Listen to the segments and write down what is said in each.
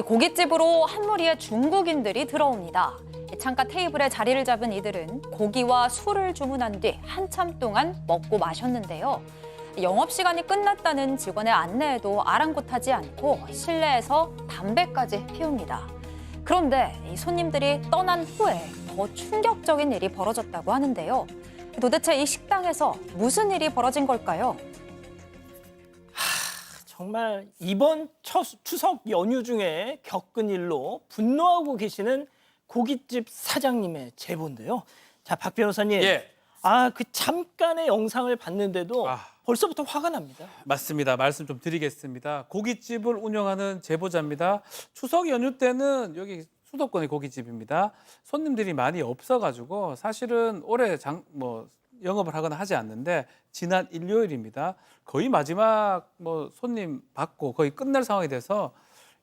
고깃집으로 한 무리의 중국인들이 들어옵니다. 창가 테이블에 자리를 잡은 이들은 고기와 술을 주문한 뒤 한참 동안 먹고 마셨는데요. 영업시간이 끝났다는 직원의 안내에도 아랑곳하지 않고 실내에서 담배까지 피웁니다. 그런데 이 손님들이 떠난 후에 더 충격적인 일이 벌어졌다고 하는데요. 도대체 이 식당에서 무슨 일이 벌어진 걸까요? 정말 이번 추석 연휴 중에 겪은 일로 분노하고 계시는 고깃집 사장님의 제보인데요. 자, 박 변호사님. 예. 그 잠깐의 영상을 봤는데도 벌써부터 화가 납니다. 맞습니다. 말씀 좀 드리겠습니다. 고깃집을 운영하는 제보자입니다. 추석 연휴 때는 여기 수도권의 고깃집입니다. 손님들이 많이 없어가지고 사실은 올해 영업을 하거나 하지 않는데 지난 일요일입니다. 거의 마지막 손님 받고 거의 끝날 상황이 돼서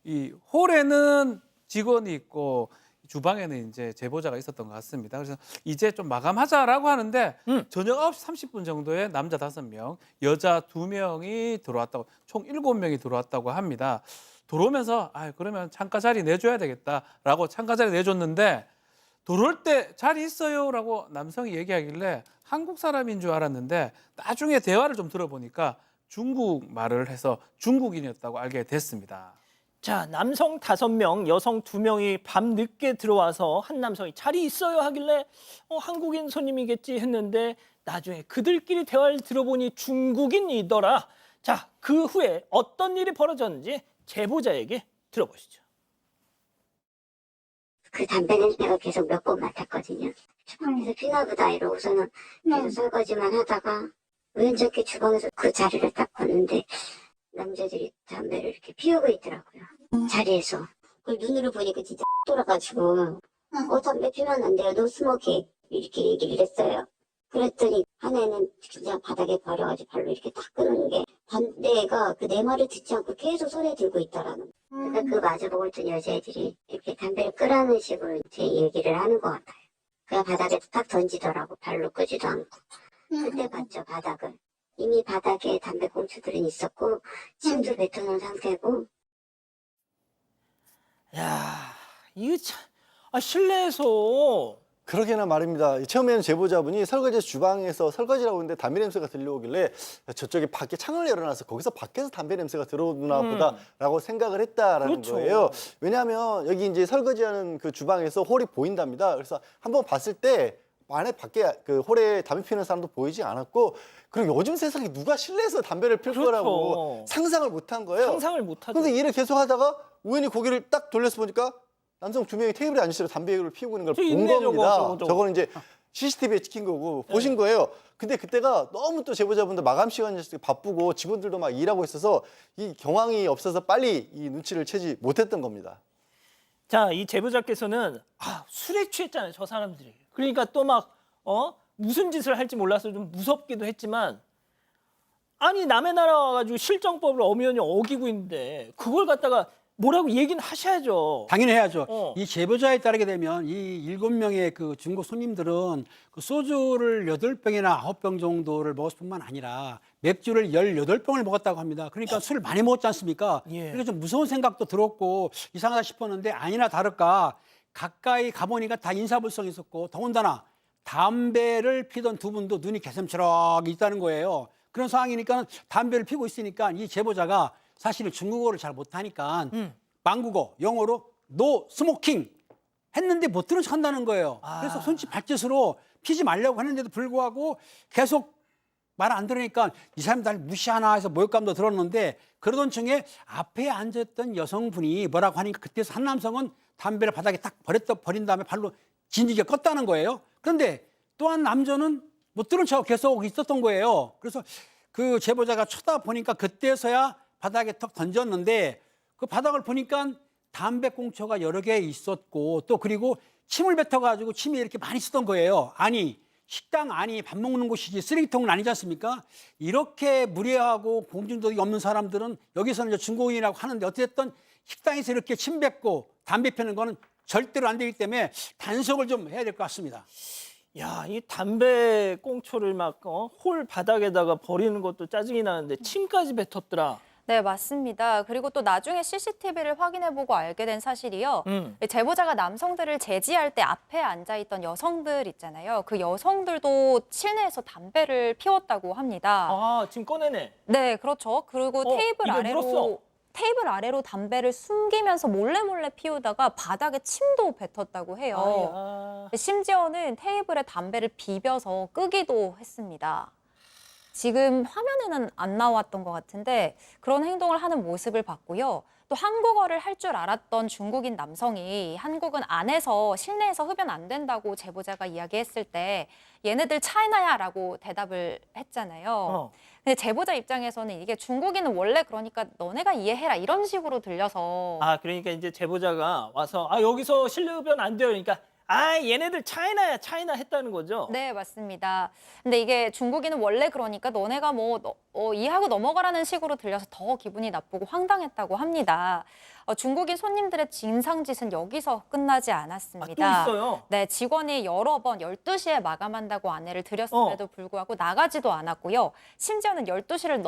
이 홀에는 직원이 있고 주방에는 이제 제보자가 있었던 것 같습니다. 그래서 이제 좀 마감하자라고 하는데 저녁 9시 30분 정도에 남자 5명, 여자 2명이 들어왔다고, 총 7명이 들어왔다고 합니다. 들어오면서 그러면 창가 자리 내줘야 되겠다라고 창가 자리 내줬는데 들어올 때 자리 있어요라고 남성이 얘기하길래 한국 사람인 줄 알았는데 나중에 대화를 좀 들어보니까 중국 말을 해서 중국인이었다고 알게 됐습니다. 자, 남성 5명, 여성 2명이 밤 늦게 들어와서 한 남성이 자리 있어요 하길래 한국인 손님이겠지 했는데 나중에 그들끼리 대화를 들어보니 중국인이더라. 자, 그 후에 어떤 일이 벌어졌는지 제보자에게 들어보시죠. 그 담배 냄새가 계속 몇 번 맡았거든요. 주방에서 피나 보다 이러고서는 계속 설거지만 하다가 우연찮게 주방에서 그 자리를 딱 봤는데 남자들이 담배를 이렇게 피우고 있더라고요. 자리에서. 그걸 눈으로 보니까 진짜 돌아가지고 담배 피면 안 돼요. 노스모킹 이렇게 얘기를 했어요. 그랬더니 하나는 그냥 바닥에 버려가지고 발로 이렇게 딱 끄는 게 반대가 그 내 말을 듣지 않고 계속 손에 들고 있더라는. 그러니까 그 마주보고 있던 여자애들이 이렇게 담배를 끄라는 식으로 제 얘기를 하는 것 같아요. 그냥 바닥에 딱 던지더라고. 발로 끄지도 않고. 그때 봤죠, 바닥을. 이미 바닥에 담배 꽁초들은 있었고 침도 뱉어놓은 상태고. 야, 이거 참 실내에서 그러게나 말입니다. 처음에는 제보자분이 설거지 주방에서 설거지라고 했는데 담배 냄새가 들려오길래 저쪽에 밖에 창을 열어놔서 거기서 밖에서 담배 냄새가 들어오나 보다라고 생각을 했다라는 그렇죠. 거예요. 왜냐하면 여기 이제 설거지하는 그 주방에서 홀이 보인답니다. 그래서 한번 봤을 때 안에 밖에 그 홀에 담배 피우는 사람도 보이지 않았고, 그리고 요즘 세상에 누가 실내에서 담배를 필 그렇죠. 거라고 상상을 못한 거예요. 상상을 못하죠. 그런데 일을 계속 하다가 우연히 고개를 딱 돌려서 보니까 남성 2명이 테이블에 앉으시러 담배를 피우고 있는 걸 본 겁니다. 저거는 이제 CCTV에 찍힌 거고 보신 거예요. 근데 그때가 너무 또 제보자분들 마감 시간이었을 때 바쁘고 직원들도 막 일하고 있어서 이 경황이 없어서 빨리 이 눈치를 채지 못했던 겁니다. 자, 이 제보자께서는 술에 취했잖아요, 저 사람들이. 그러니까 또 막 무슨 짓을 할지 몰라서 좀 무섭기도 했지만, 아니 남의 나라 와가지고 실정법을 엄연히 어기고 있는데 그걸 갖다가 뭐라고 얘기는 하셔야죠. 당연히 해야죠. 이 제보자에 따르게 되면 이 7명의 그 중국 손님들은 그 소주를 8병이나 9병 정도를 먹었을 뿐만 아니라 맥주를 18병을 먹었다고 합니다. 그러니까 술을 많이 먹었지 않습니까? 예. 그러니까 좀 무서운 생각도 들었고 이상하다 싶었는데 아니나 다를까 가까이 가보니까 다 인사불성이 있었고 더군다나 담배를 피던 두 분도 눈이 개슴처럼 있다는 거예요. 그런 상황이니까 담배를 피고 있으니까 이 제보자가 사실은 중국어를 잘 못하니까 망국어, 영어로 노 스모킹 했는데 못 들은 척 한다는 거예요. 그래서 손짓 발짓으로 피지 말라고 했는데도 불구하고 계속 말 안 들으니까 이 사람 날 무시하나 해서 모욕감도 들었는데 그러던 중에 앞에 앉았던 여성분이 뭐라고 하니까 그때서 한 남성은 담배를 바닥에 딱 버린 다음에 발로 진지게 껐다는 거예요. 그런데 또 한 남자는 못 들은 척 계속 있었던 거예요. 그래서 그 제보자가 쳐다보니까 그때서야 바닥에 턱 던졌는데 그 바닥을 보니까 담배 꽁초가 여러 개 있었고 또 그리고 침을 뱉어가지고 침이 이렇게 많이 쓰던 거예요. 아니 식당 안이 밥 먹는 곳이지 쓰레기통은 아니지 않습니까? 이렇게 무례하고 공중도덕이 없는 사람들은 여기서는 중국인이라고 하는데 어쨌든 식당에서 이렇게 침 뱉고 담배 피는 거는 절대로 안 되기 때문에 단속을 좀 해야 될 것 같습니다. 야, 이 담배 꽁초를 막 홀 바닥에다가 버리는 것도 짜증이 나는데 침까지 뱉었더라. 네, 맞습니다. 그리고 또 나중에 CCTV를 확인해보고 알게 된 사실이요. 제보자가 남성들을 제지할 때 앞에 앉아있던 여성들 있잖아요. 그 여성들도 실내에서 담배를 피웠다고 합니다. 아, 지금 꺼내네. 네, 그렇죠. 그리고 입에 물었어. 테이블 아래로 담배를 숨기면서 몰래 피우다가 바닥에 침도 뱉었다고 해요. 아야. 심지어는 테이블에 담배를 비벼서 끄기도 했습니다. 지금 화면에는 안 나왔던 것 같은데 그런 행동을 하는 모습을 봤고요. 또 한국어를 할 줄 알았던 중국인 남성이 한국은 안에서 실내에서 흡연 안 된다고 제보자가 이야기했을 때 얘네들 차이나야라고 대답을 했잖아요. 근데 제보자 입장에서는 이게 중국인은 원래 그러니까 너네가 이해해라 이런 식으로 들려서 아, 그러니까 이제 제보자가 와서 아, 여기서 실내 흡연 안 돼요. 그러니까 아, 얘네들 차이나야, 차이나 했다는 거죠. 네, 맞습니다. 근데 이게 중국인은 원래 그러니까 너네가 이해하고 넘어가라는 식으로 들려서 더 기분이 나쁘고 황당했다고 합니다. 중국인 손님들의 진상짓은 여기서 끝나지 않았습니다. 아, 또 있어요? 네, 직원이 여러 번 12시에 마감한다고 안내를 드렸음에도 불구하고 나가지도 않았고요. 심지어는 12시를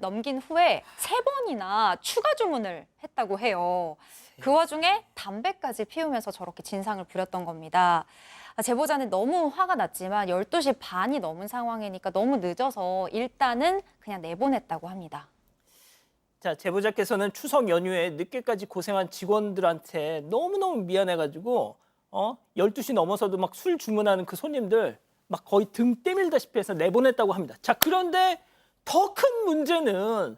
넘긴 후에 3번이나 추가 주문을 했다고 해요. 그 와중에 담배까지 피우면서 저렇게 진상을 부렸던 겁니다. 제보자는 너무 화가 났지만 12시 반이 넘은 상황이니까 너무 늦어서 일단은 그냥 내보냈다고 합니다. 자, 제보자께서는 추석 연휴에 늦게까지 고생한 직원들한테 너무너무 미안해가지고 12시 넘어서도 막 술 주문하는 그 손님들 막 거의 등 때밀다시피 해서 내보냈다고 합니다. 자, 그런데 더 큰 문제는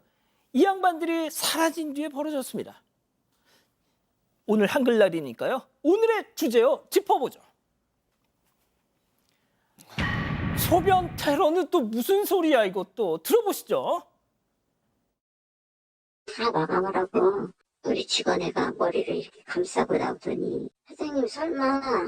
이 양반들이 사라진 뒤에 벌어졌습니다. 오늘 한글날이니까요. 오늘의 주제요. 짚어보죠. 소변 테러는 또 무슨 소리야 이것도. 들어보시죠. 다 마감을 하고 우리 직원애가 머리를 이렇게 감싸고 나오더니 사장님 설마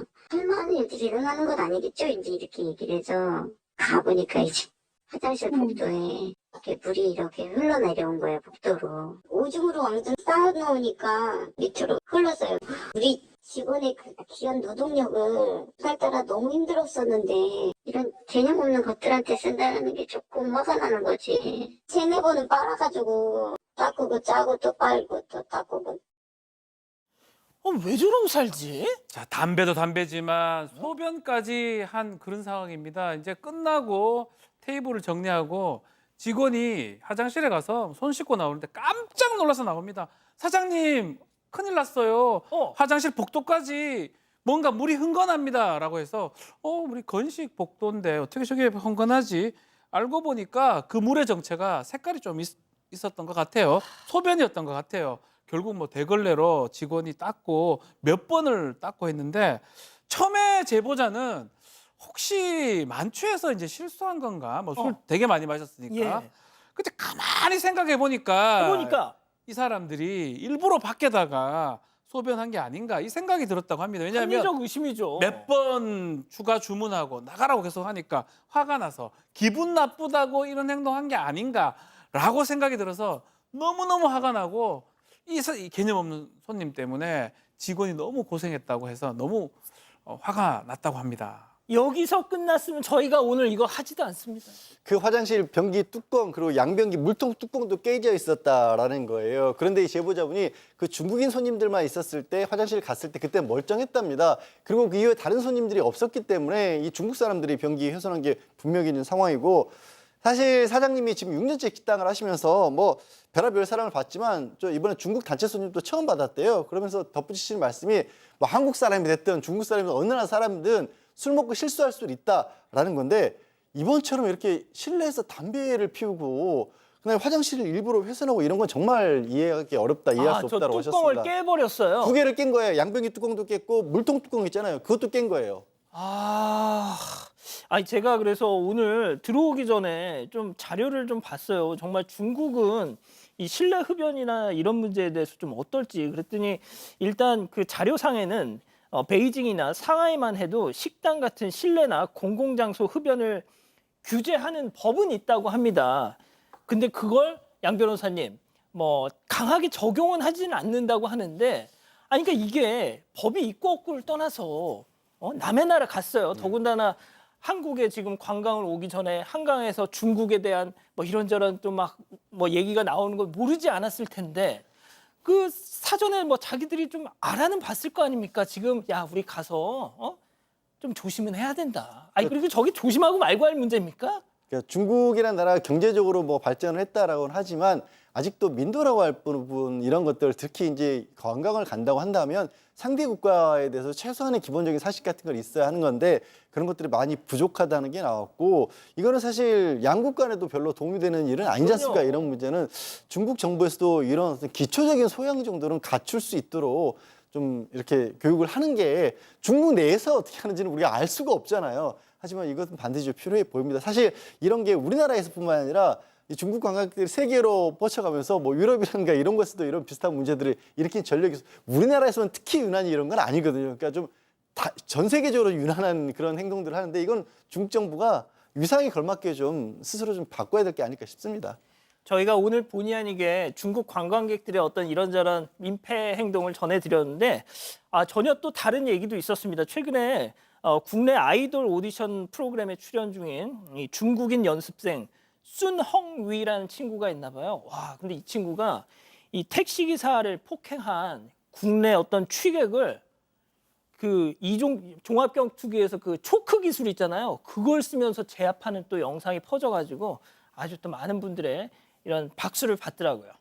일들이 일어나는 건 아니겠죠? 이제 이렇게 얘기를 해서 가보니까 이제 화장실 복도에 이렇게 물이 이렇게 흘러내려온 거예요, 복도로. 오줌으로 완전 쌓아놓으니까 밑으로 흘렀어요. 우리 직원의 그 귀한 노동력을 살따라 너무 힘들었었는데 이런 개념 없는 것들한테 쓴다는 게 조금 화가 나는 거지. 3-4번은 빨아가지고 닦고 짜고 또 빨고 또 닦고. 왜 저러고 살지? 자, 담배도 담배지만 소변까지 한 그런 상황입니다. 이제 끝나고 테이블을 정리하고 직원이 화장실에 가서 손 씻고 나오는데 깜짝 놀라서 나옵니다. 사장님, 큰일 났어요. 화장실 복도까지 뭔가 물이 흥건합니다라고 해서 우리 건식 복도인데 어떻게 저게 흥건하지? 알고 보니까 그 물의 정체가 색깔이 좀 있었던 것 같아요. 소변이었던 것 같아요. 결국 뭐 대걸레로 직원이 닦고 몇 번을 닦고 했는데 처음에 제보자는 혹시 만취해서 이제 실수한 건가? 뭐 술 되게 많이 마셨으니까. 예. 근데 가만히 생각해 보니까 그러니까 이 사람들이 일부러 밖에다가 소변한 게 아닌가 이 생각이 들었다고 합니다. 왜냐하면 합리적 의심이죠. 몇 번 추가 주문하고 나가라고 계속 하니까 화가 나서 기분 나쁘다고 이런 행동한 게 아닌가라고 생각이 들어서 너무너무 화가 나고 이 개념 없는 손님 때문에 직원이 너무 고생했다고 해서 너무 화가 났다고 합니다. 여기서 끝났으면 저희가 오늘 이거 하지도 않습니다. 그 화장실 변기 뚜껑 그리고 양변기 물통 뚜껑도 깨져 있었다라는 거예요. 그런데 이 제보자분이 그 중국인 손님들만 있었을 때 화장실 갔을 때 그때 멀쩡했답니다. 그리고 그 이후에 다른 손님들이 없었기 때문에 이 중국 사람들이 변기 훼손한 게 분명히 있는 상황이고 사실 사장님이 지금 6년째 식당을 하시면서 뭐 별의별 사랑을 받지만 저 이번에 중국 단체 손님도 처음 받았대요. 그러면서 덧붙이시는 말씀이 뭐 한국 사람이 됐든 중국 사람이든 어느 나라 사람이든 술 먹고 실수할 수 있다라는 건데 이번처럼 이렇게 실내에서 담배를 피우고 그다음에 화장실을 일부러 훼손하고 이런 건 정말 이해하기 어렵다, 이해할 수 없다고 저 뚜껑을 하셨습니다. 깨버렸어요. 2개를 깬 거예요. 양변기 뚜껑도 깼고 물통 뚜껑 있잖아요. 그것도 깬 거예요. 아니 제가 그래서 오늘 들어오기 전에 좀 자료를 좀 봤어요. 정말 중국은 이 실내 흡연이나 이런 문제에 대해서 좀 어떨지 그랬더니 일단 그 자료상에는 베이징이나 상하이만 해도 식당 같은 실내나 공공장소 흡연을 규제하는 법은 있다고 합니다. 근데 그걸 양 변호사님 뭐 강하게 적용은 하지는 않는다고 하는데 아니 그러니까 이게 법이 있고 없고를 떠나서 남의 나라 갔어요. 더군다나 한국에 지금 관광을 오기 전에 한강에서 중국에 대한 뭐 이런저런 또 막 뭐 얘기가 나오는 걸 모르지 않았을 텐데 그 사전에 뭐 자기들이 좀 알아는 봤을 거 아닙니까? 지금 야 우리 가서 좀 조심은 해야 된다. 아니 그리고 저기 조심하고 말고 할 문제입니까? 그러니까 중국이라는 나라가 경제적으로 뭐 발전을 했다라고는 하지만 아직도 민도라고 할 부분 이런 것들 특히 이제 관광을 간다고 한다면 상대 국가에 대해서 최소한의 기본적인 사실 같은 걸 있어야 하는 건데 그런 것들이 많이 부족하다는 게 나왔고 이거는 사실 양국 간에도 별로 도움이 되는 일은 아니지 않습니까? 그럼요. 이런 문제는 중국 정부에서도 이런 어떤 기초적인 소양 정도는 갖출 수 있도록 좀 이렇게 교육을 하는 게 중국 내에서 어떻게 하는지는 우리가 알 수가 없잖아요. 하지만 이것은 반드시 좀 필요해 보입니다. 사실 이런 게 우리나라에서뿐만 아니라 이 중국 관광객들이 세계로 뻗쳐가면서 뭐 유럽이라든가 이런 곳에서도 이런 비슷한 문제들을 일으킨 전력이 있어. 우리나라에서는 특히 유난히 이런 건 아니거든요. 그러니까 좀 전 세계적으로 유난한 그런 행동들을 하는데 이건 중국 정부가 위상에 걸맞게 좀 스스로 좀 바꿔야 될 게 아닐까 싶습니다. 저희가 오늘 본의 아니게 중국 관광객들의 어떤 이런저런 민폐 행동을 전해드렸는데 전혀 또 다른 얘기도 있었습니다. 최근에 국내 아이돌 오디션 프로그램에 출연 중인 이 중국인 연습생 순헝위라는 친구가 있나 봐요. 와, 근데 이 친구가 이 택시기사를 폭행한 국내 어떤 취객을 그 종합격투기에서 그 초크 기술 있잖아요. 그걸 쓰면서 제압하는 또 영상이 퍼져가지고 아주 또 많은 분들의 이런 박수를 받더라고요.